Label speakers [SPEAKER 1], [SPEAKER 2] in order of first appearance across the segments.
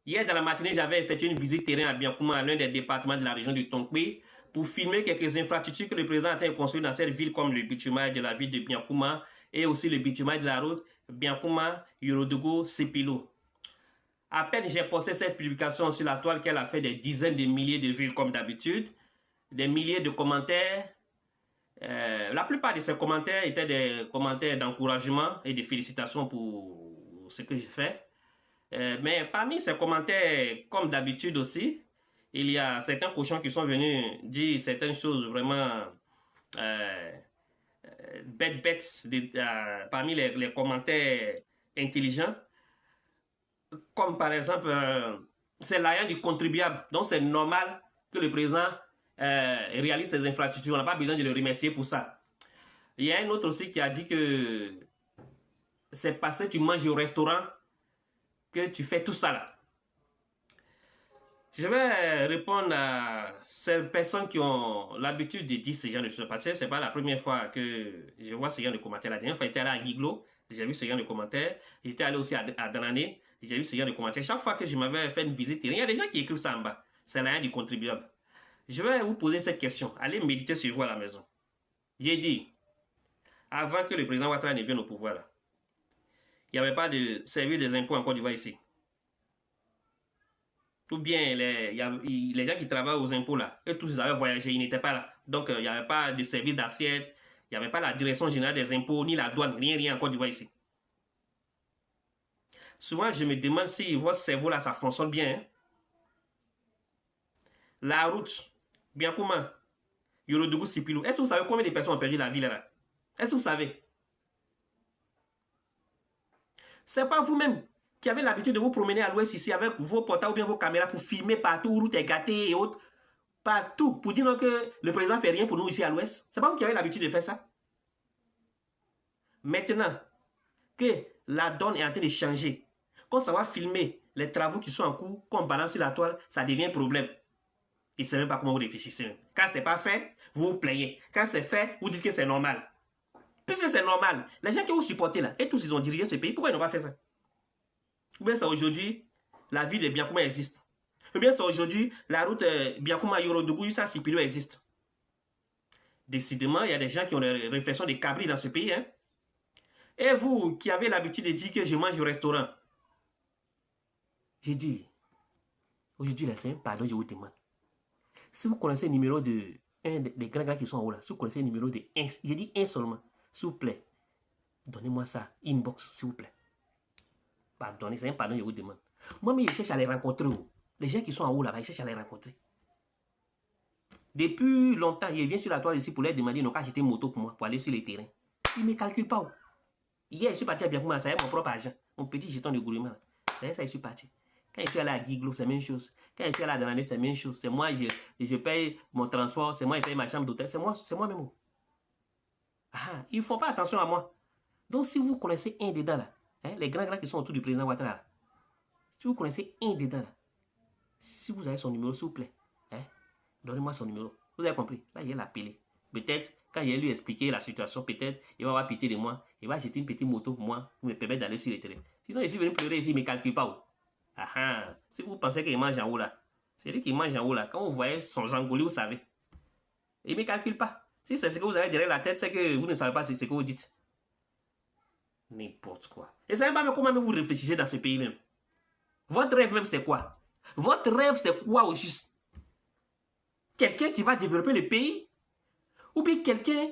[SPEAKER 1] Hier, dans la matinée, j'avais effectué une visite terrain à Biancouma, l'un des départements de la région du Tonkpé, pour filmer quelques infrastructures que le président a en train de construire dans cette ville, comme le bitumage de la ville de Biancouma et aussi le bitumage de la route Biancouma-Yorodougou-Sepilo. À peine j'ai posté cette publication sur la toile qu'elle a fait des dizaines de milliers de vues comme d'habitude, des milliers de commentaires. La plupart de ces commentaires étaient des commentaires d'encouragement et de félicitations pour ce que j'ai fait. Mais parmi ces commentaires, comme d'habitude aussi, il y a certains cochons qui sont venus dire certaines choses vraiment bêtes parmi les commentaires intelligents. Comme par exemple, c'est l'argent du contribuable. Donc c'est normal que le président réalise ses infrastructures. On n'a pas besoin de le remercier pour ça. Il y a un autre aussi qui a dit que c'est parce que tu manges au restaurant que tu fais tout ça là. Je vais répondre à ces personnes qui ont l'habitude de dire ce genre de choses. Parce que ce n'est pas la première fois que je vois ce genre de commentaires. La dernière fois, j'étais allé à Guiglo, j'ai vu ce genre de commentaires. J'étais allé aussi à Danané, j'ai vu ce genre de commentaires. Chaque fois que je m'avais fait une visite, il y a des gens qui écrivent ça en bas. C'est l'argent du contribuable. Je vais vous poser cette question. Allez méditer sur vous à la maison. J'ai dit, avant que le président Ouattara ne vienne au pouvoir, là, il n'y avait pas de service des impôts en Côte d'Ivoire ici. Ou bien les gens qui travaillent aux impôts là, eux tous ils avaient voyagé, ils n'étaient pas là. Donc il n'y avait pas de service d'assiette, il n'y avait pas la direction générale des impôts, ni la douane, rien en Côte d'Ivoire ici. Souvent je me demande si votre cerveau là ça fonctionne bien. Hein? La route, Biancouma, Yorodougou-Sepilo, est-ce que vous savez combien de personnes ont perdu la vie là? Est-ce que vous savez? C'est pas vous-même qui avez l'habitude de vous promener à l'ouest ici avec vos portables ou bien vos caméras pour filmer partout où route est gâtée et autres. Partout. Pour dire que le président ne fait rien pour nous ici à l'ouest. C'est pas vous qui avez l'habitude de faire ça. Maintenant que la donne est en train de changer, quand ça va filmer les travaux qui sont en cours, qu'on balance sur la toile, ça devient un problème. Et ne savez même pas comment vous réfléchissez. Quand c'est pas fait, vous vous plaignez. Quand c'est fait, vous dites que c'est normal. Puisque c'est normal, les gens qui vous supportez là, et tous ils ont dirigé ce pays, pourquoi ils n'ont pas fait ça? Ou bien c'est aujourd'hui, la ville de Biancouma existe. Ou bien c'est aujourd'hui, la route Biancouma-Yorodougou jusqu'à Sepilo existe. Décidément, il y a des gens qui ont des réflexions de cabri dans ce pays. Hein? Et vous qui avez l'habitude de dire que je mange au restaurant, j'ai dit, aujourd'hui, c'est un pardon, je vous demande. Si vous connaissez le numéro de un des grands qui sont en haut là, si vous connaissez le numéro de 1, j'ai dit un seulement, s'il vous plaît, donnez-moi ça, inbox, s'il vous plaît. Pardonnez, c'est un pardon, je vous demande. Moi-même, je cherche à les rencontrer. Les gens qui sont en haut là-bas, je cherche à les rencontrer. Depuis longtemps, je viens sur la toile ici pour leur demander, ils n'ont qu'à acheter une moto pour moi, pour aller sur les terrains. Ils ne me calculent pas. Hier, je suis parti à Biancouma, ça y est, mon propre argent, mon petit jeton de gouvernement. Ça y est, ça, je suis parti. Quand je suis allé à Guiglo, c'est la même chose. Quand je suis allé à Danané, c'est la même chose. C'est moi, je paye mon transport, c'est moi qui paye ma chambre d'hôtel, c'est moi-même. Ah, ils ne font pas attention à moi. Donc, si vous connaissez un dedans là, hein, les grands qui sont autour du président Ouattara, si vous connaissez un dedans là, si vous avez son numéro, s'il vous plaît, hein, donnez-moi son numéro. Vous avez compris? Là, il va l'appeler. Peut-être, quand je vais lui expliquer la situation, peut-être, il va avoir pitié de moi. Il va acheter une petite moto pour moi, pour me permettre d'aller sur le terrain. Sinon, je suis venu pleurer ici, il ne me calcule pas. Ah ah, si vous pensez qu'il mange en haut là, c'est lui qui mange en haut là. Quand vous voyez son jangolé, vous savez. Il ne me calcule pas. Si c'est ce que vous avez derrière la tête, c'est que vous ne savez pas ce que vous dites. N'importe quoi. Et vous ne savez pas comment vous réfléchissez dans ce pays même. Votre rêve même, c'est quoi? Votre rêve, c'est quoi au juste? Quelqu'un qui va développer le pays? Ou bien quelqu'un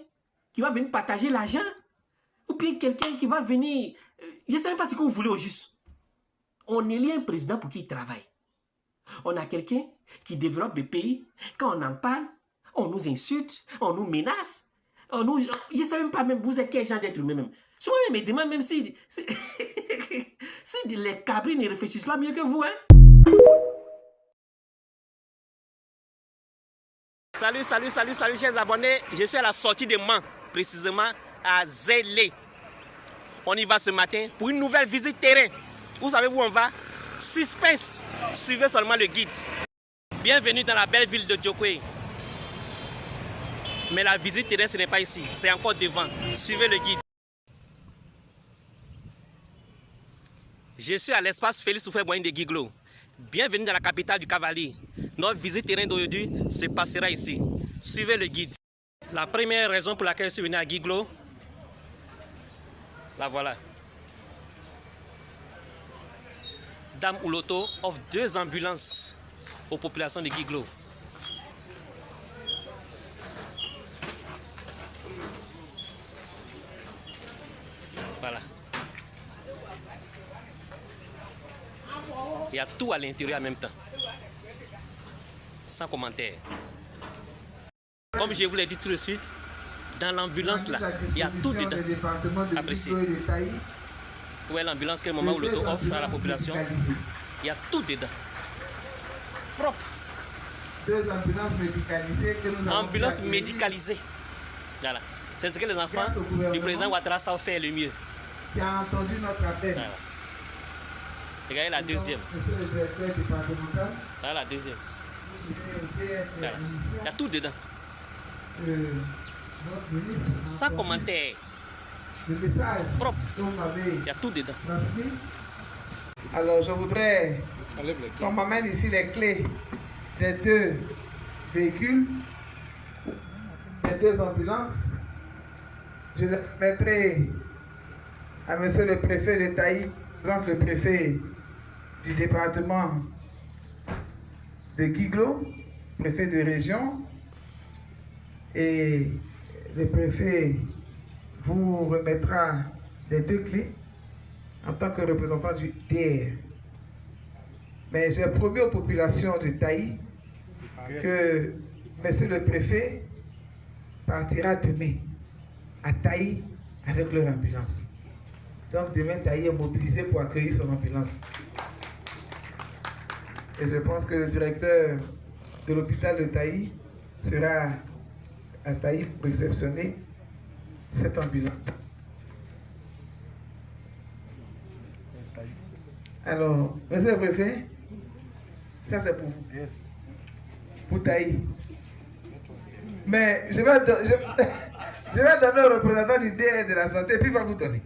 [SPEAKER 1] qui va venir partager l'argent? Ou bien quelqu'un qui va venir... Je ne sais même pas ce que vous voulez au juste. On élit un président pour qui il travaille. On a quelqu'un qui développe le pays. Quand on en parle, on nous insulte, on nous menace. Je ne sais même pas même vous êtes quel genre d'être humain même. Je me demande même si les cabris ne réfléchissent pas mieux que vous. Hein? Salut chers abonnés. Je suis à la sortie de Mans, précisément à Zélé. On y va ce matin pour une nouvelle visite terrain. Vous savez où on va? Suspense. Suivez seulement le guide. Bienvenue dans la belle ville de Djokwe. Mais la visite terrain, ce n'est pas ici. C'est encore devant. Suivez le guide. Je suis à l'espace Félix Houphouët-Boigny de Guiglo. Bienvenue dans la capitale du cavalier. Notre visite terrain d'aujourd'hui se passera ici. Suivez le guide. La première raison pour laquelle je suis venu à Guiglo, la voilà. Dame Ouloto offre 2 ambulances aux populations de Guiglo. Voilà. Il y a tout à l'intérieur en même temps. Sans commentaire. Comme je vous l'ai dit tout de suite, dans l'ambulance là, il y a tout dedans. Appréciez. Où est l'ambulance que Maman Ouloto offre à la population? Il y a tout dedans. Propre.
[SPEAKER 2] 2 ambulances médicalisées que nous avons.
[SPEAKER 1] Ambulance médicalisée. Voilà. C'est ce que les enfants du président Ouattara savent faire le mieux.
[SPEAKER 2] Qui a entendu notre appel.
[SPEAKER 1] Voilà. Regardez la deuxième.
[SPEAKER 2] Monsieur le directeur départemental.
[SPEAKER 1] Voilà la deuxième. Voilà. Il y a tout dedans.
[SPEAKER 2] Notre ministre.
[SPEAKER 1] Sans commentaire.
[SPEAKER 2] Le message
[SPEAKER 1] Propre.
[SPEAKER 2] qu'on m'avait
[SPEAKER 1] Il y a tout dedans.
[SPEAKER 2] transmis. Alors je voudrais qu'on m'amène ici les clés des 2 véhicules, des 2 ambulances. Je les mettrai à monsieur le préfet de Taï, le préfet du département de Guiglo, préfet de région, et le préfet vous remettra les 2 clés en tant que représentant du DR. Mais j'ai promis aux populations de Taï que monsieur le préfet partira demain à Taï avec leur ambulance. Donc demain, Taï est mobilisé pour accueillir son ambulance. Et je pense que le directeur de l'hôpital de Taï sera à Taï pour réceptionner cette ambulance. Alors, monsieur le préfet, ça c'est pour vous. Pour Taï. Mais je vais donner au représentant du DR de la santé, puis il va vous donner.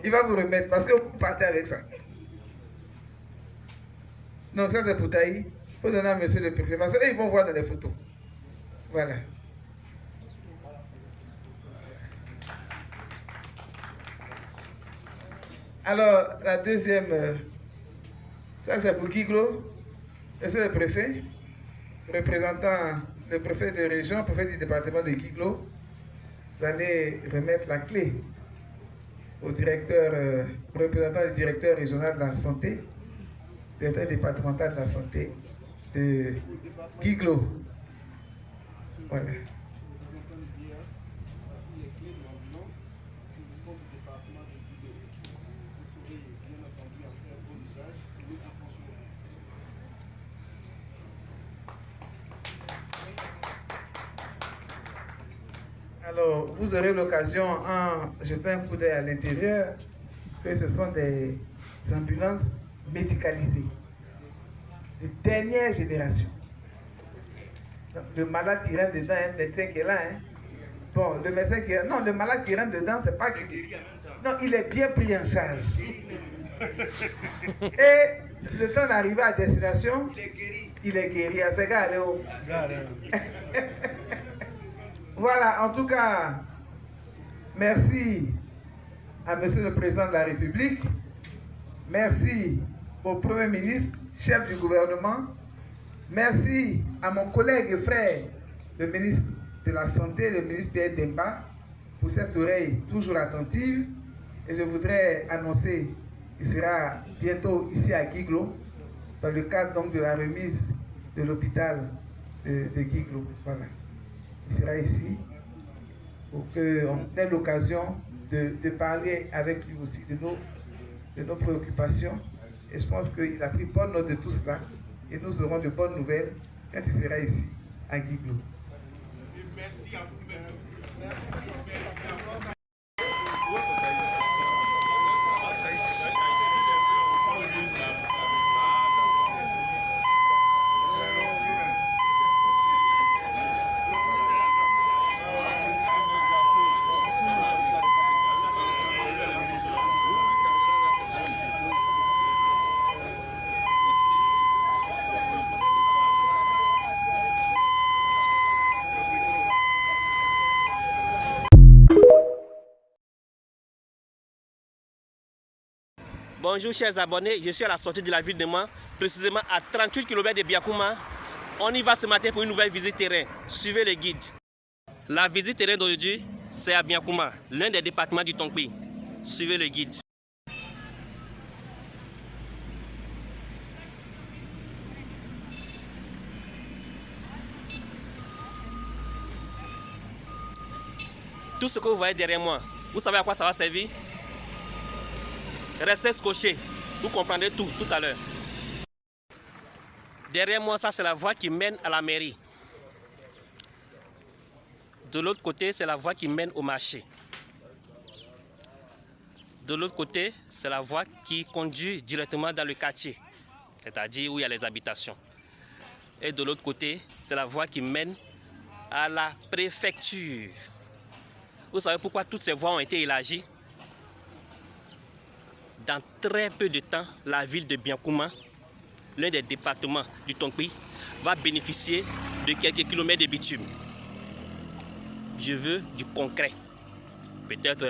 [SPEAKER 2] Il va vous remettre parce que vous partez avec ça. Donc ça c'est pour Taï. Il faut donner à monsieur le préfet parce qu'ils vont voir dans les photos. Voilà. Alors la deuxième, ça c'est pour Guiglo. Monsieur le préfet, représentant le préfet de région, le préfet du département de Guiglo, vous allez remettre la clé au directeur, représentant du directeur régional de la santé, directeur départemental de la santé de Guiglo. Voilà. Alors, vous aurez l'occasion, en jetant un coup d'œil à l'intérieur, que ce sont des ambulances médicalisées de dernière génération. Donc, le malade qui rentre dedans, un médecin qui est là. Hein. Bon, le médecin qui est... Non, le malade qui rentre dedans, c'est pas que... Non, il est bien pris en charge. Et le temps d'arriver à destination, il est guéri. À ce gars, allez où? Voilà, en tout cas, merci à monsieur le président de la République, merci au Premier ministre, chef du gouvernement, merci à mon collègue et frère, le ministre de la Santé, le ministre Pierre Demba, pour cette oreille toujours attentive. Et je voudrais annoncer qu'il sera bientôt ici à Guiglo, dans le cadre donc de la remise de l'hôpital de Guiglo. Voilà. Il sera ici pour qu'on ait l'occasion de parler avec lui aussi de nos préoccupations. Et je pense qu'il a pris bonne note de tout cela. Et nous aurons de bonnes nouvelles quand il sera ici, à Guiglo. Merci à vous.
[SPEAKER 1] Bonjour chers abonnés, je suis à la sortie de la ville de Mans, précisément à 38 km de Biakouma. On y va ce matin pour une nouvelle visite terrain. Suivez le guide. La visite terrain d'aujourd'hui, c'est à Biakouma, l'un des départements du Tongpi. Suivez le guide. Tout ce que vous voyez derrière moi, vous savez à quoi ça va servir? Restez scotchés, vous comprendrez tout à l'heure. Derrière moi, ça c'est la voie qui mène à la mairie. De l'autre côté, c'est la voie qui mène au marché. De l'autre côté, c'est la voie qui conduit directement dans le quartier, c'est-à-dire où il y a les habitations. Et de l'autre côté, c'est la voie qui mène à la préfecture. Vous savez pourquoi toutes ces voies ont été élargies? Dans très peu de temps, la ville de Biakouma, l'un des départements du Tongpi, va bénéficier de quelques kilomètres de bitume. Je veux du concret. Peut-être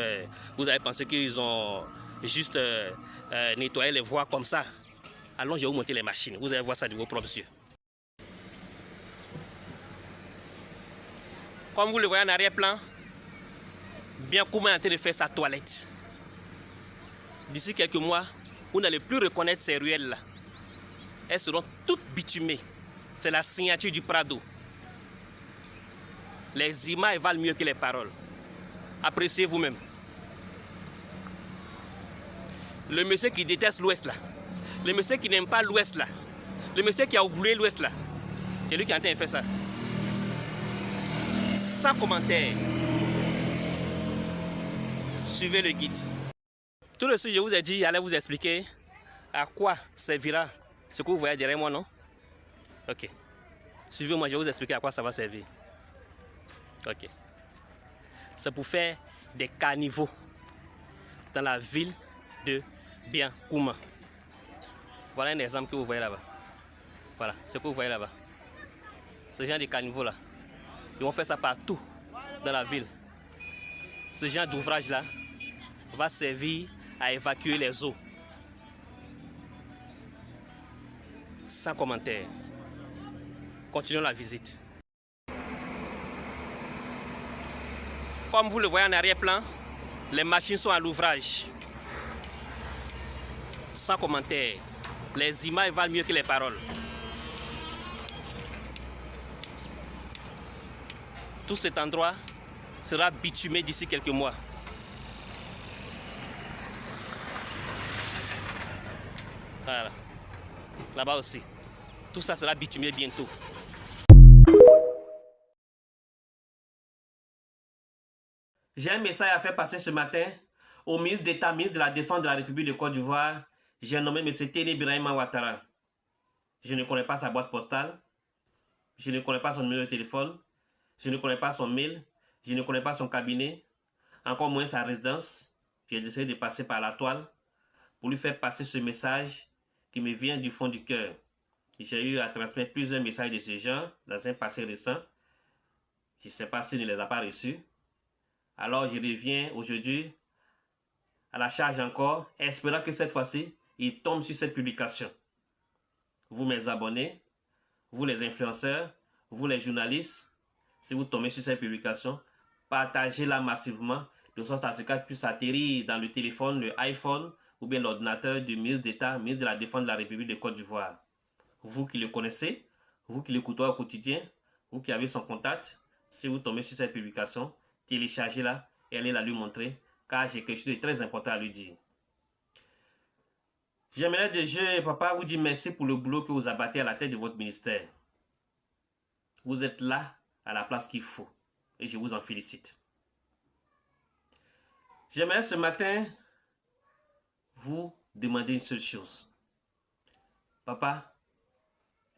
[SPEAKER 1] vous avez pensé qu'ils ont juste nettoyé les voies comme ça. Allons, je vais vous monter les machines. Vous allez voir ça de vos propres yeux. Comme vous le voyez en arrière-plan, Biakouma est en train de faire sa toilette. D'ici quelques mois, vous n'allez plus reconnaître ces ruelles-là. Elles seront toutes bitumées. C'est la signature du Prado. Les images valent mieux que les paroles. Appréciez vous-même. Le monsieur qui déteste l'Ouest là, le monsieur qui n'aime pas l'Ouest là, le monsieur qui a oublié l'Ouest là, c'est lui qui est en train de faire ça. Sans commentaire. Suivez le guide. Tout de suite, je vous ai dit, j'allais vous expliquer à quoi servira ce que vous voyez derrière moi, non? Ok. Suivez-moi, je vais vous expliquer à quoi ça va servir. Ok. C'est pour faire des caniveaux dans la ville de Biakouma. Voilà un exemple que vous voyez là-bas. Voilà, ce que vous voyez là-bas. Ce genre de caniveaux là, ils vont faire ça partout dans la ville. Ce genre d'ouvrage là va servir à évacuer les eaux. Sans commentaire. Continuons la visite. Comme vous le voyez en arrière-plan, les machines sont à l'ouvrage. Sans commentaire. Les images valent mieux que les paroles. Tout cet endroit sera bitumé d'ici quelques mois. Voilà. Là-bas aussi. Tout ça sera bitumé bientôt. J'ai un message à faire passer ce matin au ministre d'État, ministre de la Défense de la République de Côte d'Ivoire. J'ai nommé M. Téné Birahima Ouattara. Je ne connais pas sa boîte postale. Je ne connais pas son numéro de téléphone. Je ne connais pas son mail. Je ne connais pas son cabinet. Encore moins sa résidence. J'ai décidé de passer par la toile pour lui faire passer ce message qui me vient du fond du cœur. J'ai eu à transmettre plusieurs messages de ce genre dans un passé récent. Je ne sais pas s'il ne les a pas reçus. Alors je reviens aujourd'hui à la charge encore, espérant que cette fois-ci, il tombe sur cette publication. Vous mes abonnés, vous les influenceurs, vous les journalistes, si vous tombez sur cette publication, partagez-la massivement, de sorte à ce qu'elle puisse atterrir dans le téléphone, le iPhone, ou bien l'ordinateur du ministre d'État, ministre de la Défense de la République de Côte d'Ivoire. Vous qui le connaissez, vous qui l'écoutez au quotidien, vous qui avez son contact, si vous tombez sur cette publication, téléchargez-la et allez la lui montrer, car j'ai quelque chose de très important à lui dire. J'aimerais déjà, papa, vous dire merci pour le boulot que vous abattez à la tête de votre ministère. Vous êtes là, à la place qu'il faut, et je vous en félicite. J'aimerais ce matin vous demander une seule chose. Papa,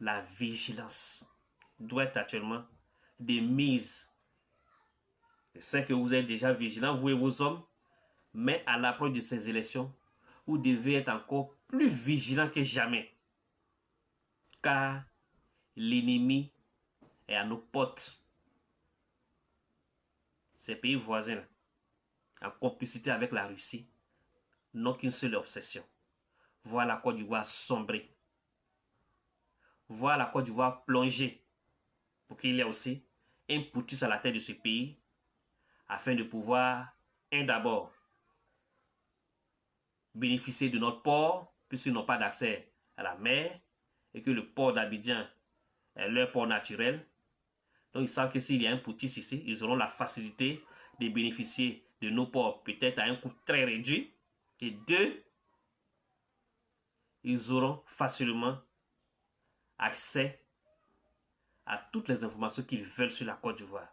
[SPEAKER 1] la vigilance doit être actuellement des mises. Je sais que vous êtes déjà vigilants, vous et vos hommes, mais à l'approche de ces élections, vous devez être encore plus vigilants que jamais. Car l'ennemi est à nos portes. Ces pays voisins, en complicité avec la Russie, n'ont qu'une seule obsession. voir la Côte d'Ivoire sombrer, voir la Côte d'Ivoire plonger, pour qu'il y ait aussi un putschiste à la tête de ce pays, afin de pouvoir, d'abord, bénéficier de notre port, puisqu'ils n'ont pas d'accès à la mer, et que le port d'Abidjan est leur port naturel. Donc ils savent que s'il y a un putschiste ici, ils auront la facilité de bénéficier de nos ports, peut-être à un coût très réduit. Et deux, ils auront facilement accès à toutes les informations qu'ils veulent sur la Côte d'Ivoire.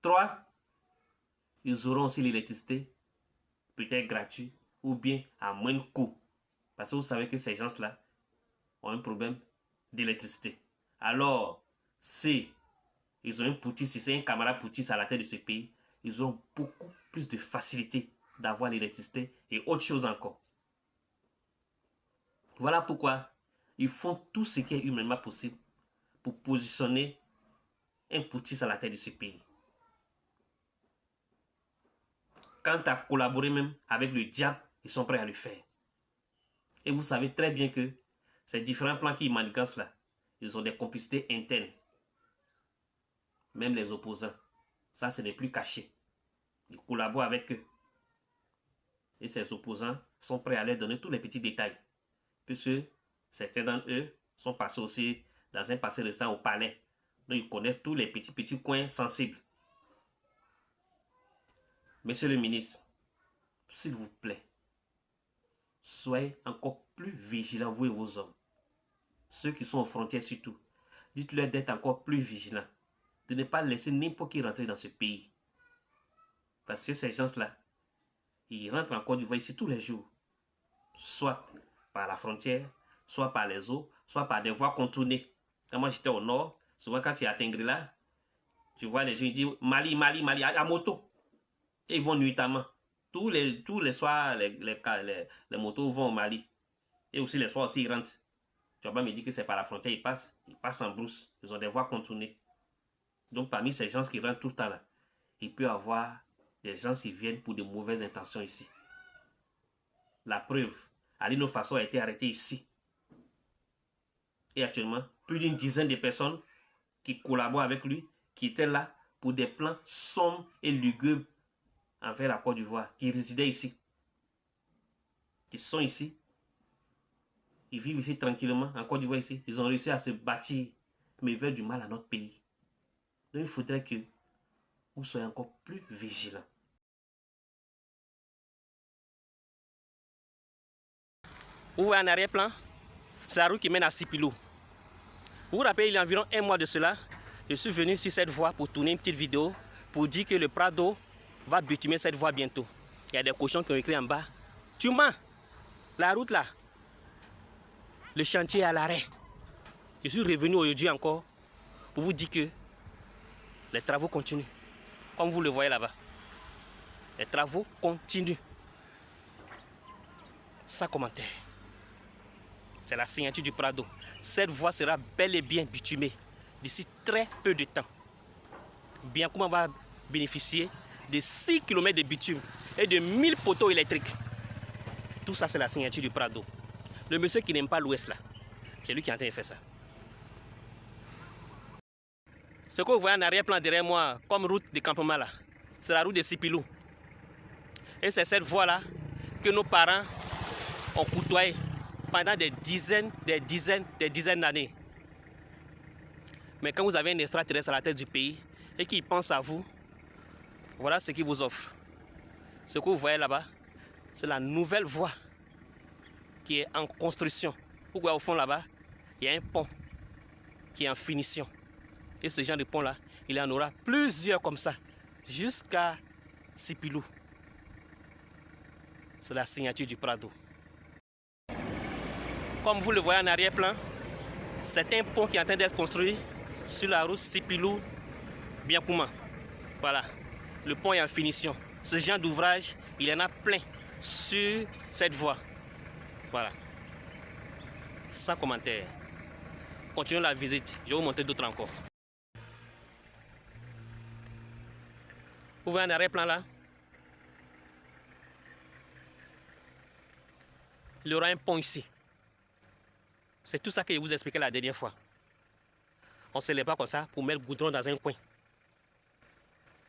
[SPEAKER 1] 3. Ils auront aussi l'électricité, peut-être gratuite, ou bien à moindre coût. Parce que vous savez que ces gens-là ont un problème d'électricité. Alors, si ils ont un putschiste, si c'est un camarade putschiste à la tête de ce pays, ils ont beaucoup plus de facilité d'avoir l'électricité et autre chose encore. Voilà pourquoi ils font tout ce qui est humainement possible pour positionner un putschiste à la tête de ce pays. Quant à collaborer même avec le diable, ils sont prêts à le faire. Et vous savez très bien que ces différents plans qui manigancent là, ils ont des complicités internes. Même les opposants. Ça, ce n'est plus caché. Ils collaborent avec eux. Et ces opposants sont prêts à leur donner tous les petits détails. Puisque certains d'entre eux sont passés aussi dans un passé récent au palais. Donc ils connaissent tous les petits coins sensibles. Monsieur le ministre, s'il vous plaît, soyez encore plus vigilants, vous et vos hommes. Ceux qui sont aux frontières surtout, dites-leur d'être encore plus vigilants. De ne pas laisser n'importe qui rentrer dans ce pays. Parce que ces gens-là, ils rentrent en Côte d'Ivoire ici tous les jours. Soit par la frontière, soit par les eaux, soit par des voies contournées. Quand moi j'étais au nord, souvent quand tu es à Tengrila, tu vois les gens, ils disent Mali, Mali, Mali, à moto. Et ils vont nuitamment. Tous les soirs, les motos vont au Mali. Et aussi les soirs aussi, ils rentrent. Tu vas pas me dire que c'est par la frontière, ils passent en brousse. Ils ont des voies contournées. Donc parmi ces gens qui rentrent tout le temps là, il peut y avoir des gens qui viennent pour de mauvaises intentions ici. La preuve, Alino Faso a été arrêté ici. Et actuellement, plus d'une dizaine de personnes qui collaborent avec lui, qui étaient là pour des plans sombres et lugubres envers la Côte d'Ivoire, qui résidaient ici. Qui sont ici. Ils vivent ici tranquillement, en Côte d'Ivoire ici. Ils ont réussi à se bâtir, mais ils veulent du mal à notre pays. Donc il faudrait que vous soyez encore plus vigilants. Vous voyez en arrière-plan, c'est la route qui mène à Sipilou. Vous vous rappelez, il y a environ un mois de cela, je suis venu sur cette voie pour tourner une petite vidéo pour dire que le Prado va bitumer cette voie bientôt. Il y a des cochons qui ont écrit en bas. Tu mens! La route là, le chantier est à l'arrêt. Je suis revenu aujourd'hui encore pour vous dire que les travaux continuent. Comme vous le voyez là-bas. Les travaux continuent. Sans commentaire. C'est la signature du Prado. Cette voie sera bel et bien bitumée d'ici très peu de temps. Bien comment on va bénéficier de 6 km de bitume et de 1000 poteaux électriques. Tout ça, c'est la signature du Prado. Le monsieur qui n'aime pas l'Ouest là, c'est lui qui est en train de faire ça. Ce que vous voyez en arrière-plan derrière moi, comme route de campement là, c'est la route de Sipilou. Et c'est cette voie-là que nos parents ont côtoyé pendant des dizaines d'années. Mais quand vous avez un extraterrestre à la tête du pays et qu'il pense à vous, voilà ce qu'il vous offre. Ce que vous voyez là-bas, c'est la nouvelle voie qui est en construction. Vous voyez au fond là-bas, il y a un pont qui est en finition. Et ce genre de pont-là, il y en aura plusieurs comme ça, jusqu'à Sipilou. C'est la signature du Prado. Comme vous le voyez en arrière-plan, c'est un pont qui est en train d'être construit sur la route Sipilou-Biakouma. Voilà, le pont est en finition. Ce genre d'ouvrage, il y en a plein sur cette voie. Voilà. Sans commentaire. Continuons la visite. Je vais vous montrer d'autres encore. Vous voyez en arrière-plan là?
[SPEAKER 3] il y aura un pont ici. C'est tout ça que je vous expliquais la dernière fois. On ne se lève pas comme ça pour mettre le goudron dans un coin.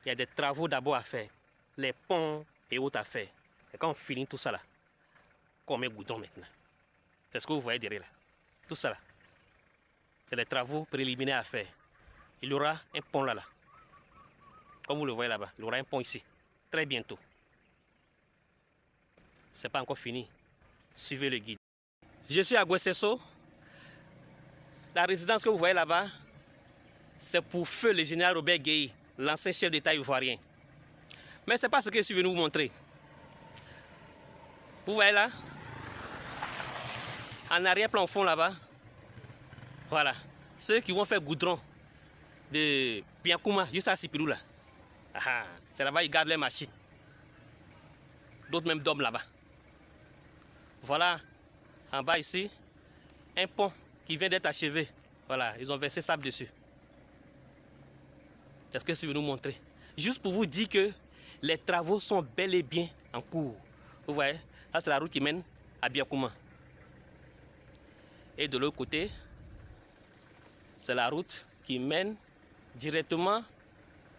[SPEAKER 3] Il y a des travaux d'abord à faire. Les ponts et autres à faire. Et quand on finit tout ça là, on met le goudron maintenant. C'est ce que vous voyez derrière là. Tout ça là. C'est les travaux préliminaires à faire. Il y aura un pont là. Comme vous le voyez là-bas, il y aura un pont ici. Très bientôt. C'est pas encore fini. Suivez le guide. Je suis à Guessesso. La résidence que vous voyez là-bas, c'est pour feu le général Robert Gueye, l'ancien chef d'État ivoirien. Mais ce n'est pas ce que je suis venu vous montrer. Vous voyez là, en arrière-plan au fond là-bas, voilà, ceux qui vont faire goudron de Biankouma juste à Sipirou là. C'est là-bas ils gardent les machines. D'autres même dorment là-bas. Voilà, en bas ici, un pont qui vient d'être achevé. Voilà, ils ont versé sable dessus. C'est ce que je suis venu vous montrer. Juste pour vous dire que les travaux sont bel et bien en cours. Vous voyez, ça c'est la route qui mène à Biankouma. Et de l'autre côté, c'est la route qui mène directement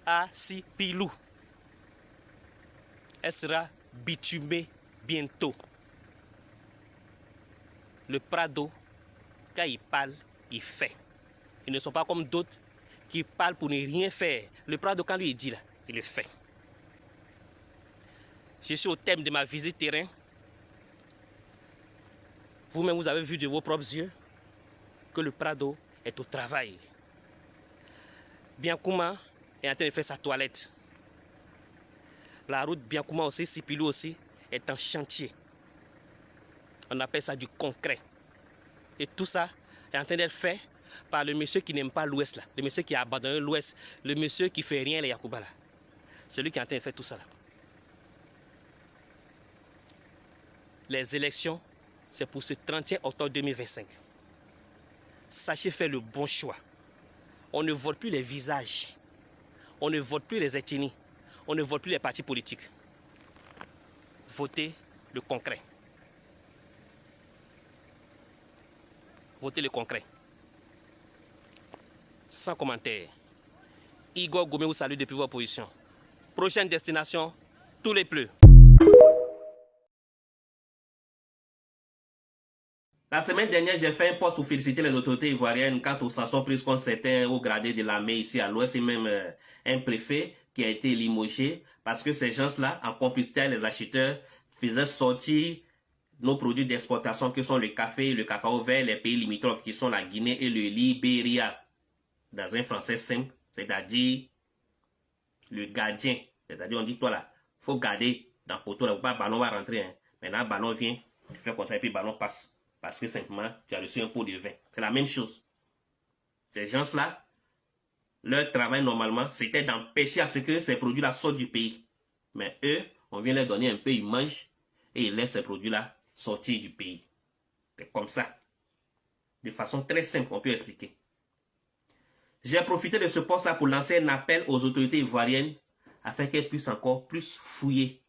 [SPEAKER 3] à Sipilou. Elle sera bitumée bientôt. Le Prado, quand il parle, il fait. Ils ne sont pas comme d'autres qui parlent pour ne rien faire. Le Prado, quand lui il dit là, il le fait. Je suis au thème de ma visite terrain. Vous-même, vous avez vu de vos propres yeux que le Prado est au travail. Biankouma est en train de faire sa toilette. La route Biankouma aussi, Sipilou aussi, est en chantier. On appelle ça du concret. Et tout ça est en train d'être fait par le monsieur qui n'aime pas l'Ouest là. Le monsieur qui a abandonné l'Ouest. Le monsieur qui fait rien les Yacouba là. C'est lui qui est en train de faire tout ça là. Les élections, c'est pour ce 31 octobre 2025. Sachez faire le bon choix. On ne vote plus les visages. On ne vote plus les ethnies. On ne vote plus les partis politiques. Votez le concret. Votez le concret. Sans commentaire. Igor Gomé vous salue depuis votre position. Prochaine destination, tous les pleux.
[SPEAKER 1] La semaine dernière, j'ai fait un post pour féliciter les autorités ivoiriennes quant aux sanctions prises contre certains hauts gradés de l'armée ici à l'ouest et même un préfet qui a été limogé parce que ces gens-là, en complicité avec les acheteurs, faisaient sortir nos produits d'exportation qui sont le café, le cacao vert, les pays limitrophes qui sont la Guinée et le Libéria. Dans un français simple, c'est-à-dire le gardien. C'est-à-dire on dit toi là, faut garder dans le poteau là, pas le ballon va rentrer. Hein. Maintenant le ballon vient, tu fais comme ça et puis le ballon passe. Parce que simplement, tu as reçu un pot de vin. C'est la même chose. Ces gens-là, leur travail normalement, c'était d'empêcher à ce que ces produits-là sortent du pays. Mais eux, on vient leur donner un peu, ils mangent et ils laissent ces produits-là sortir du pays. C'est comme ça. De façon très simple, on peut expliquer. J'ai profité de ce poste-là pour lancer un appel aux autorités ivoiriennes afin qu'elles puissent encore plus fouiller.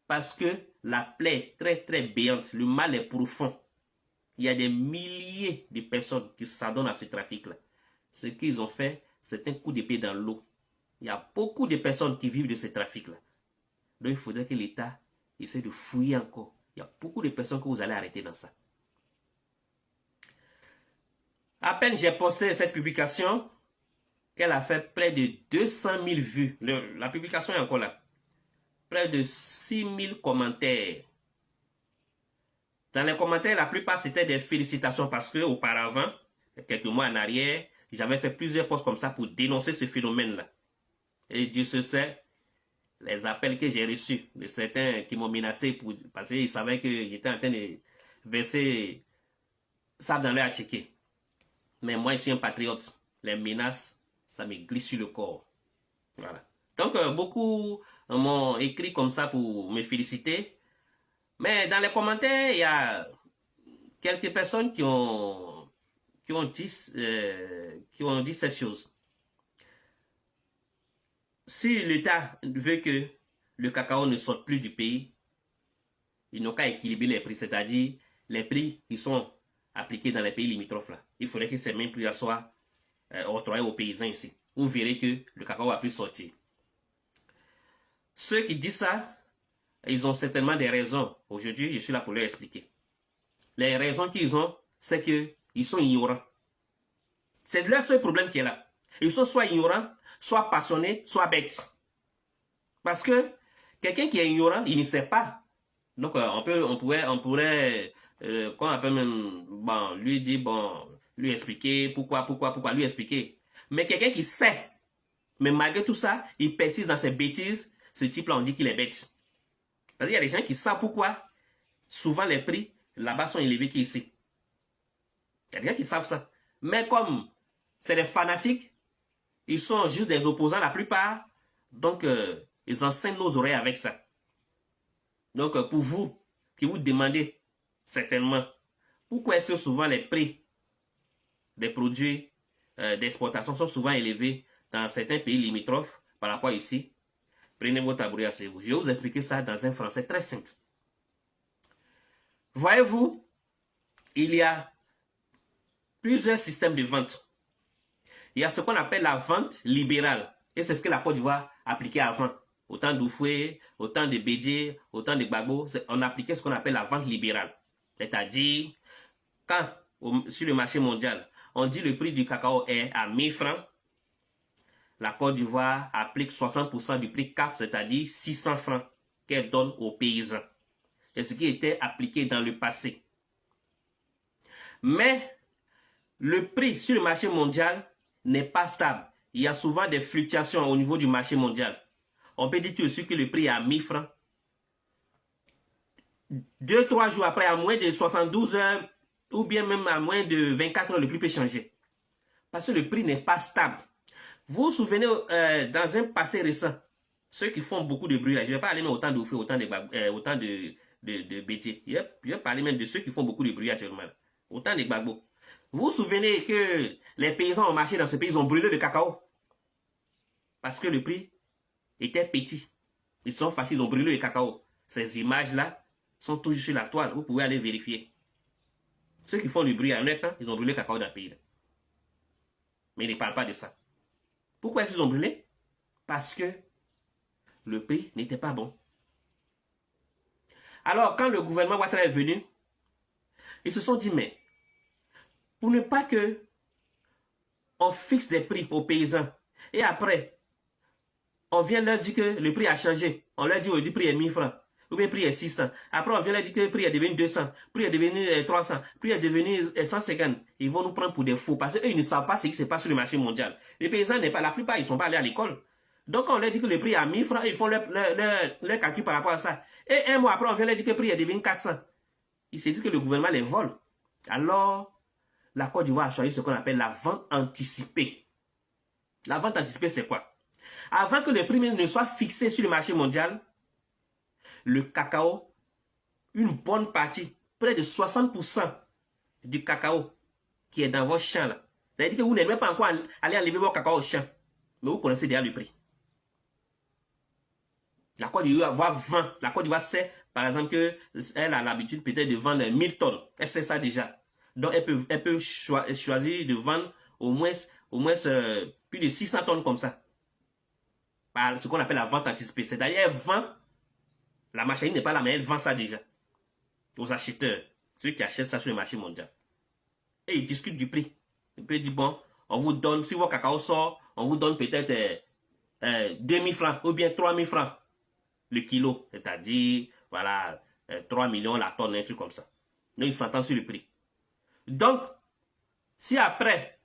[SPEAKER 1] Parce que la plaie est très béante, le mal est profond. Il y a des milliers de personnes qui s'adonnent à ce trafic-là. Ce qu'ils ont fait, c'est un coup d'épée dans l'eau. Il y a beaucoup de personnes qui vivent de ce trafic-là. Donc il faudrait que l'État essaie de fouiller encore. Il y a beaucoup de personnes que vous allez arrêter dans ça. À peine j'ai posté cette publication, qu'elle a fait près de 200 000 vues. La publication est encore là. Près de 6 000 commentaires. Dans les commentaires, la plupart c'était des félicitations parce que auparavant, quelques mois en arrière, j'avais fait plusieurs posts comme ça pour dénoncer ce phénomène-là. Et Dieu se sait, les appels que j'ai reçus de certains qui m'ont menacé parce qu'ils savaient que j'étais en train de verser sable dans leur attiqué. Mais moi, je suis un patriote. Les menaces, ça me glisse sur le corps. Voilà. Donc, beaucoup m'ont écrit comme ça pour me féliciter. Mais dans les commentaires, il y a quelques personnes qui ont dit cette chose. Si l'État veut que le cacao ne sorte plus du pays, ils n'ont qu'à équilibrer les prix, c'est-à-dire les prix qui sont appliqués dans les pays limitrophes là. Il faudrait que ces mêmes prix soient octroyés aux paysans ici. Vous verrez que le cacao a pu sortir. Ceux qui disent ça, ils ont certainement des raisons. Aujourd'hui, je suis là pour leur expliquer. Les raisons qu'ils ont, c'est qu'ils sont ignorants. C'est leur seul problème qui est là. Ils sont soit ignorants, soit passionnés, soit bêtes. Parce que quelqu'un qui est ignorant, il ne sait pas. Donc, on pourrait qu'on appelle même, bon, lui dire, bon, lui expliquer pourquoi, lui expliquer. Mais quelqu'un qui sait, mais malgré tout ça, il persiste dans ses bêtises, ce type-là, on dit qu'il est bête. Parce qu'il y a des gens qui savent pourquoi souvent les prix là-bas sont élevés qu'ici. Il y a des gens qui savent ça. Mais comme c'est des fanatiques, ils sont juste des opposants la plupart, donc ils enseignent nos oreilles avec ça. Donc pour vous, qui vous demandez certainement, pourquoi est-ce que souvent les prix des produits d'exportation sont souvent élevés dans certains pays limitrophes par rapport à ici? Prenez votre tabouret, asseyez-vous. Je vais vous expliquer ça dans un français très simple. Voyez-vous, il y a plusieurs systèmes de vente. Il y a ce qu'on appelle la vente libérale. Et c'est ce que la Côte d'Ivoire appliquait avant. Au temps d'Oufoué, au temps de Bédié, au temps de Gbagbo, on appliquait ce qu'on appelle la vente libérale. C'est-à-dire, quand sur le marché mondial, on dit le prix du cacao est à 1000 francs, la Côte d'Ivoire applique 60% du prix CAF, c'est-à-dire 600 francs qu'elle donne aux paysans. C'est ce qui était appliqué dans le passé. Mais le prix sur le marché mondial n'est pas stable. Il y a souvent des fluctuations au niveau du marché mondial. On peut dire aussi que le prix est à 1000 francs. 2-3 jours après, à moins de 72 heures, ou bien même à moins de 24 heures, le prix peut changer. Parce que le prix n'est pas stable. Vous vous souvenez, dans un passé récent, ceux qui font beaucoup de bruit, là, je ne vais pas aller même autant de Oufé, autant de Bétier. Je vais parler même de ceux qui font beaucoup de bruit actuellement. Autant de Gbagbo. Vous vous souvenez que les paysans ont marché dans ce pays, ils ont brûlé le cacao. Parce que le prix était petit. Ils sont faciles, ils ont brûlé le cacao. Ces images-là sont toujours sur la toile. Vous pouvez aller vérifier. Ceux qui font du bruit en un temps, ils ont brûlé le cacao dans le pays. Mais ils ne parlent pas de ça. Pourquoi est-ce qu'ils ont brûlé? Parce que le prix n'était pas bon. Alors, quand le gouvernement Ouattara est venu, ils se sont dit, mais pour ne pas que on fixe des prix aux paysans, et après, on vient leur dire que le prix a changé. On leur dit aujourd'hui, le prix est 1000 francs, ou bien le prix est 600. Après, on vient leur dire que le prix est devenu 200, le prix est devenu 300, le prix est devenu 150. Ils vont nous prendre pour des fous, parce qu'eux, ils ne savent pas ce qui se passe sur le marché mondial. Les paysans, la plupart, ils ne sont pas allés à l'école. Donc, on leur dit que le prix est à 1000 francs, ils font leur calcul par rapport à ça. Et un mois après, on vient leur dire que le prix est devenu 400. Ils se disent que le gouvernement les vole. Alors, la Côte d'Ivoire a choisi ce qu'on appelle la vente anticipée. La vente anticipée, c'est quoi? Avant que le prix ne soit fixé sur le marché mondial, le cacao, une bonne partie, près de 60% du cacao qui est dans vos champs là. C'est-à-dire que vous n'êtes même pas encore allé enlever vos cacao au champ, mais vous connaissez déjà le prix. La Côte d'Ivoire vend. La Côte d'Ivoire sait, par exemple, qu'elle a l'habitude peut-être de vendre 1000 tonnes. Elle sait ça déjà. Donc, elle peut choisir de vendre au moins plus de 600 tonnes comme ça. Par ce qu'on appelle la vente anticipée. C'est-à-dire, elle vend, la marchandise n'est pas là, mais elle vend ça déjà aux acheteurs, ceux qui achètent ça sur le marché mondial. Et ils discutent du prix. Ils peuvent dire, bon, on vous donne, si votre cacao sort, on vous donne peut-être 2000 francs ou bien 3000 francs le kilo. C'est-à-dire, voilà, 3 millions la tonne, un truc comme ça. Donc, ils s'entendent sur le prix. Donc, si après,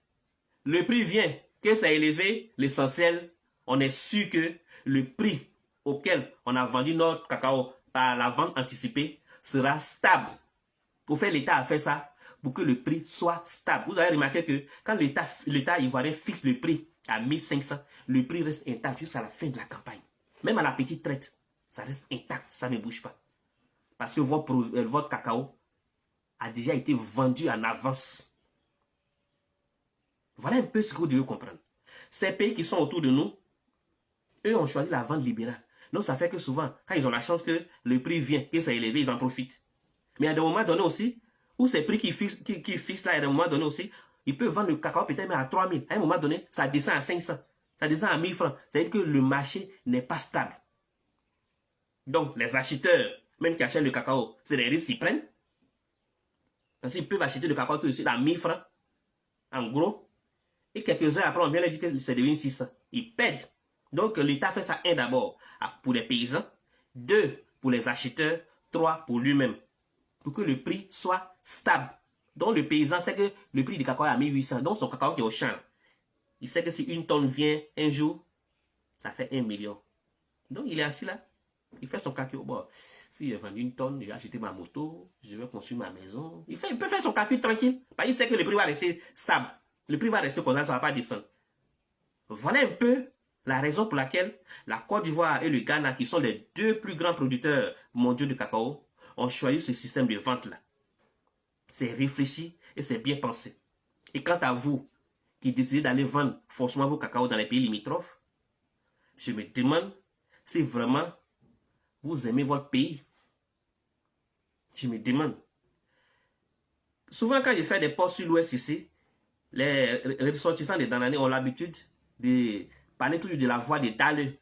[SPEAKER 1] le prix vient, que ça a élevé, l'essentiel, on est sûr que le prix auquel on a vendu notre cacao par la vente anticipée sera stable. Pour faire l'État a fait ça, pour que le prix soit stable. Vous avez remarqué que quand l'État ivoirien fixe le prix à 1500, le prix reste intact jusqu'à la fin de la campagne. Même à la petite traite, ça reste intact, ça ne bouge pas. Parce que votre cacao a déjà été vendu en avance. Voilà un peu ce que vous devez comprendre. Ces pays qui sont autour de nous, eux ont choisi la vente libérale. Donc ça fait que souvent, quand ils ont la chance que le prix vient, que ça est élevé, ils en profitent. Mais à des moments donnés aussi, Ou ces prix qui fixent là, à un moment donné aussi, ils peuvent vendre le cacao peut-être même à 3 000. À un moment donné, ça descend à 500. Ça descend à 1 000 francs. C'est-à-dire que le marché n'est pas stable. Donc, les acheteurs, même qui achètent le cacao, c'est les risques qu'ils prennent. Parce qu'ils peuvent acheter le cacao tout de suite à 1 000 francs. En gros. Et quelques heures après, on vient leur dire que c'est devenu 600. Ils perdent. Donc, l'État fait ça, 1 d'abord, pour les paysans. 2, pour les acheteurs. 3, pour lui-même. Pour que le prix soit stable. Donc, le paysan sait que le prix du cacao est à 1800. Donc, son cacao qui est au champ. Il sait que si une tonne vient un jour, ça fait 1 million. Donc, il est assis là. Il fait son calcul. Bon, s'il a vendu une tonne, il va acheter ma moto, je vais construire ma maison. Il peut faire son calcul tranquille. Parce qu'il sait que le prix va rester stable. Le prix va rester comme ça ne va pas descendre. Voilà un peu la raison pour laquelle la Côte d'Ivoire et le Ghana, qui sont les 2 plus grands producteurs mondiaux de cacao, ont choisi ce système de vente-là. C'est réfléchi et c'est bien pensé. Et quant à vous, qui décidez d'aller vendre forcément vos cacao dans les pays limitrophes, je me demande si vraiment vous aimez votre pays. Je me demande. Souvent, quand je fais des posts sur l'Ouest ici, les ressortissants des Dananais ont l'habitude de parler toujours de la voix des Daleux.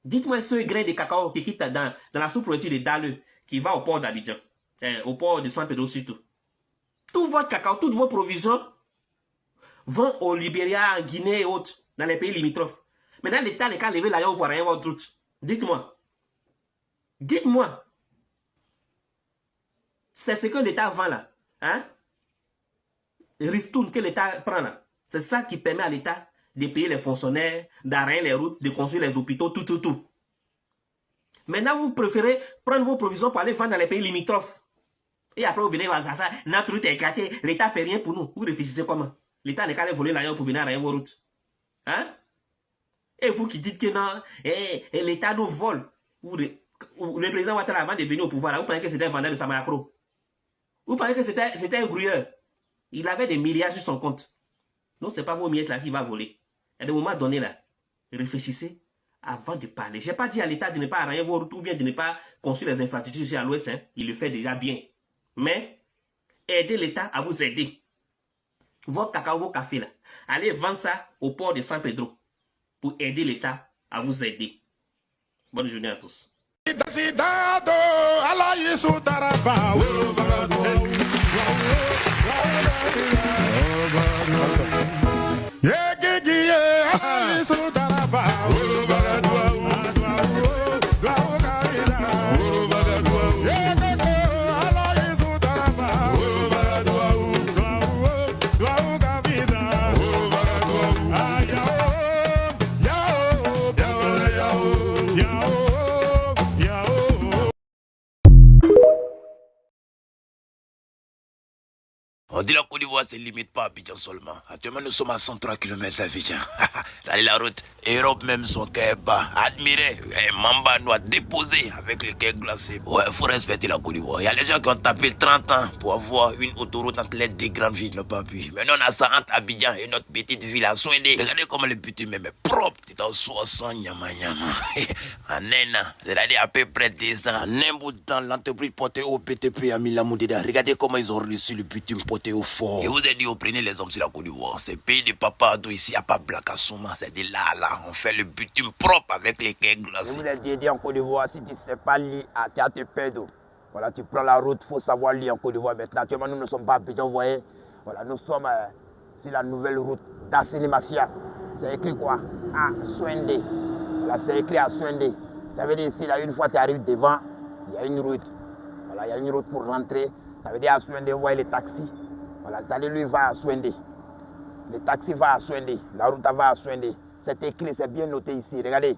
[SPEAKER 1] Dites-moi ce grain de cacao qui quitte dans la sous-préfecture des Daleux, qui va au port d'Abidjan, au port de San Pedro surtout. Tout votre cacao, toutes vos provisions vont au Libéria, en Guinée et autres, dans les pays limitrophes. Maintenant, l'État n'est qu'à lever l'ailleurs pour rien votre route. Dites-moi. Dites-moi. C'est ce que l'État vend là. Hein? Ristourne que l'État prend là. C'est ça qui permet à l'État de payer les fonctionnaires, d'arranger les routes, de construire les hôpitaux, tout. Maintenant, vous préférez prendre vos provisions pour aller vendre dans les pays limitrophes. Et après, vous venez voir ça, notre route est éclatée, l'État fait rien pour nous. Vous réfléchissez comment? L'État n'est qu'à aller voler l'argent pour venir arranger vos routes. Hein? Et vous qui dites que non, l'État nous vole. Le président Ouattara, avant de venir au pouvoir, là, vous pensez que c'était un vendeur de Samayakro? Vous pensez que c'était un grouilleur? Il avait des milliards sur son compte. Donc, ce n'est pas vos miettes là qui va voler. À des moments donnés là, réfléchissez avant de parler. Je n'ai pas dit à l'État de ne pas arranger vos routes ou bien de ne pas construire les infrastructures ici à l'Ouest. Hein. Il le fait déjà bien. Mais, aidez l'État à vous aider. Votre cacao, vos cafés là, allez vendre ça au port de San Pedro pour aider l'État à vous aider. Bonne journée à tous.
[SPEAKER 4] On dit la Côte d'Ivoire, c'est limite pas à Abidjan seulement. Actuellement, nous sommes à 103 km d'Abidjan. La route, Europe même, son cœur bas. Admirez, Mamba nous a déposé avec le cœur glacé. Ouais, faut respecter la Côte d'Ivoire. Il y a les gens qui ont tapé 30 ans pour avoir une autoroute entre les 2 grandes villes, non pas plus. Maintenant, on a ça entre Abidjan et notre petite ville à Soindé. Regardez comment le but même est propre. C'est en 60 nyama. En un an, c'est-à-dire à peu près 10 ans. En un bout de temps, l'entreprise portée au PTP à Milamoudeda. Regardez comment ils ont reçu le bitume porté au fort. Et vous avez dit, vous prenez les hommes sur la Côte d'Ivoire. C'est pays de papa d'où ici, il n'y a pas Black Assouma. C'est de là, on fait le bitume propre avec les quais glacés.
[SPEAKER 5] Je vous l'ai dit en Côte d'Ivoire, si tu ne sais pas lire, tu as te perdre. Voilà, tu prends la route, il faut savoir lire en Côte d'Ivoire. Maintenant, actuellement, nous ne sommes pas à Abidjan, vous voyez. Voilà, nous sommes sur la nouvelle route d'Assini Mafia. C'est écrit quoi? À Soindé. Voilà, c'est écrit à Soindé. Ça veut dire ici, là, une fois que tu arrives devant, il y a une route. Voilà, il y a une route pour rentrer. Ça veut dire à Soindé, vous voyez les taxis. Voilà, c'est-à-dire lui va à Soindé. Le taxi va à Soindé. La route va à Soindé. C'est écrit, c'est bien noté ici. Regardez.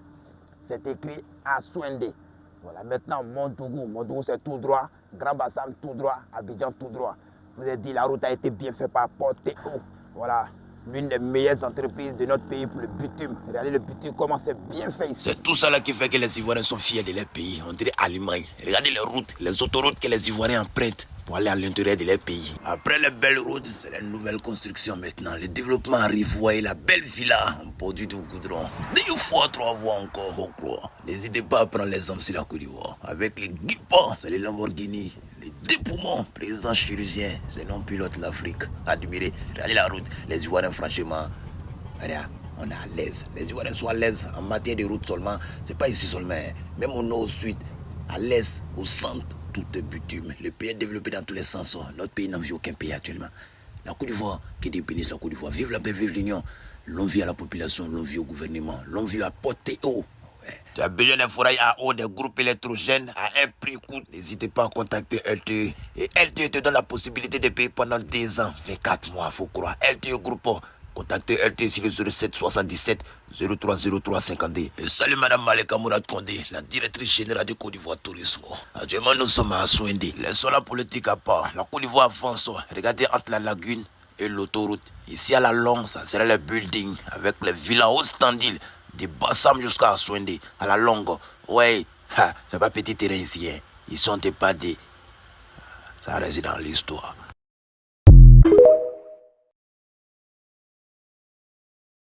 [SPEAKER 5] C'est écrit à Soindé. Voilà, maintenant, Montougou. Montougou, c'est tout droit. Grand Bassam, tout droit. Abidjan, tout droit. Je vous ai dit, la route a été bien faite par Portéo. Voilà. L'une des meilleures entreprises de notre pays pour le bitume. Regardez le bitume, comment c'est bien fait ici.
[SPEAKER 4] C'est tout ça là qui fait que les Ivoiriens sont fiers de leur pays. On dirait Allemagne. Regardez les routes, les autoroutes que les Ivoiriens empruntent. pour aller à l'intérieur de leur pays. Après les belles routes, c'est la nouvelle construction maintenant. Le développement arrive, vous voyez la belle villa en produit de goudron. 2 fois 3 voies encore, faut croire. N'hésitez pas à prendre les hommes sur la Côte d'Ivoire. Avec les Guipas, c'est les Lamborghini. Les 2 poumons, président chirurgien, c'est non pilote l'Afrique. Admirez, regardez la route. Les Ivoiriens, franchement, regarde, on est à l'aise. Les Ivoiriens sont à l'aise en matière de route seulement. C'est pas ici seulement, hein. Même au nord, au sud, à l'est, au centre. Tout est bitume. Le pays est développé dans tous les sens. Notre pays n'en vit aucun pays actuellement. La Côte d'Ivoire, qui dépénisse la Côte d'Ivoire. Vive la paix, vive l'union. L'on vit à la population, l'on vit au gouvernement. L'on vit à portée haut. Ouais. Tu as besoin d'un forail à eau, des groupes électrogènes à un prix coût. N'hésitez pas à contacter LTE. Et LTE te donne la possibilité de payer pendant 2 ans. 24 mois, faut croire. LTE Groupe. Contactez LTE sur le 07 77 03 03 52. Et salut Madame Maleka Mourad Kondé, la directrice générale de Côte d'Ivoire Tourisme. Actuellement, nous sommes à Souindé. Laissons la politique à part. La Côte d'Ivoire avance. Regardez entre la lagune et l'autoroute. Ici à la longue, ça serait les buildings avec les villas au standing. De Bassam jusqu'à Souindé. À la longue. Ouais, c'est pas petit terrain ici. Hein. Ils sont épadés. Ça reste dans l'histoire.